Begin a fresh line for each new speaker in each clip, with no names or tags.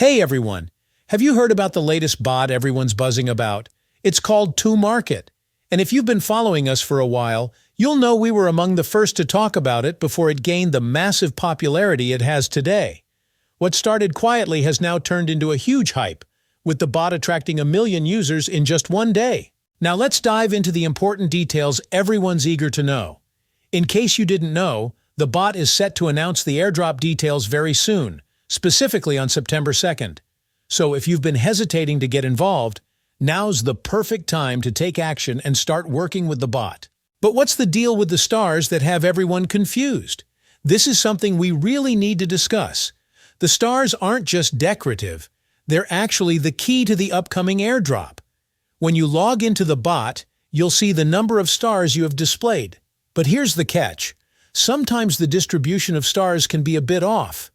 Hey everyone! Have you heard about the latest bot everyone's buzzing about? It's called Tomarket. And if you've been following us for a while, you'll know we were among the first to talk about it before it gained the massive popularity it has today. What started quietly has now turned into a huge hype, with the bot attracting 1 million users in just one day. Now let's dive into the important details everyone's eager to know. In case you didn't know, the bot is set to announce the airdrop details very soon, specifically on September 2nd. So if you've been hesitating to get involved, now's the perfect time to take action and start working with the bot. But what's the deal with the stars that have everyone confused? This is something we really need to discuss. The stars aren't just decorative, they're actually the key to the upcoming airdrop. When you log into the bot, you'll see the number of stars you have displayed. But here's the catch. Sometimes the distribution of stars can be a bit off.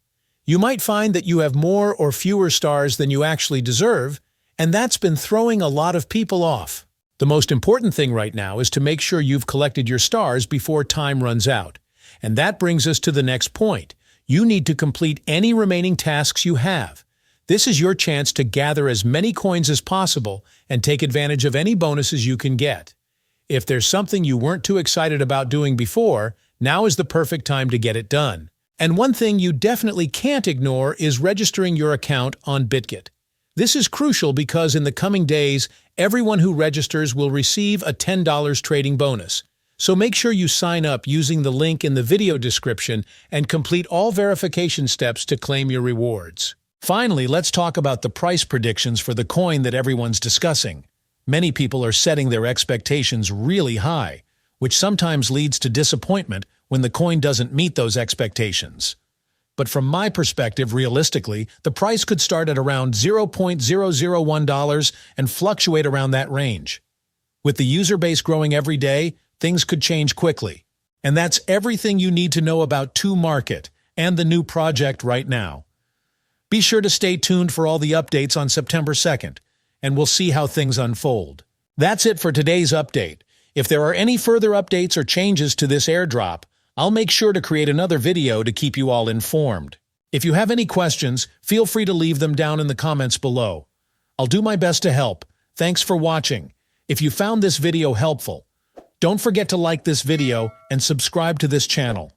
You might find that you have more or fewer stars than you actually deserve, and that's been throwing a lot of people off. The most important thing right now is to make sure you've collected your stars before time runs out. And that brings us to the next point. You need to complete any remaining tasks you have. This is your chance to gather as many coins as possible and take advantage of any bonuses you can get. If there's something you weren't too excited about doing before, now is the perfect time to get it done. And one thing you definitely can't ignore is registering your account on BitGet. This is crucial because in the coming days, everyone who registers will receive a $10 trading bonus. So make sure you sign up using the link in the video description and complete all verification steps to claim your rewards. Finally, let's talk about the price predictions for the coin that everyone's discussing. Many people are setting their expectations really high, which sometimes leads to disappointment when the coin doesn't meet those expectations. But from my perspective, realistically, the price could start at around $0.001 and fluctuate around that range. With the user base growing every day, things could change quickly. And that's everything you need to know about Tomarket and the new project right now. Be sure to stay tuned for all the updates on September 2nd, and we'll see how things unfold. That's it for today's update. If there are any further updates or changes to this airdrop, I'll make sure to create another video to keep you all informed. If you have any questions, feel free to leave them down in the comments below. I'll do my best to help. Thanks for watching. If you found this video helpful, don't forget to like this video and subscribe to this channel.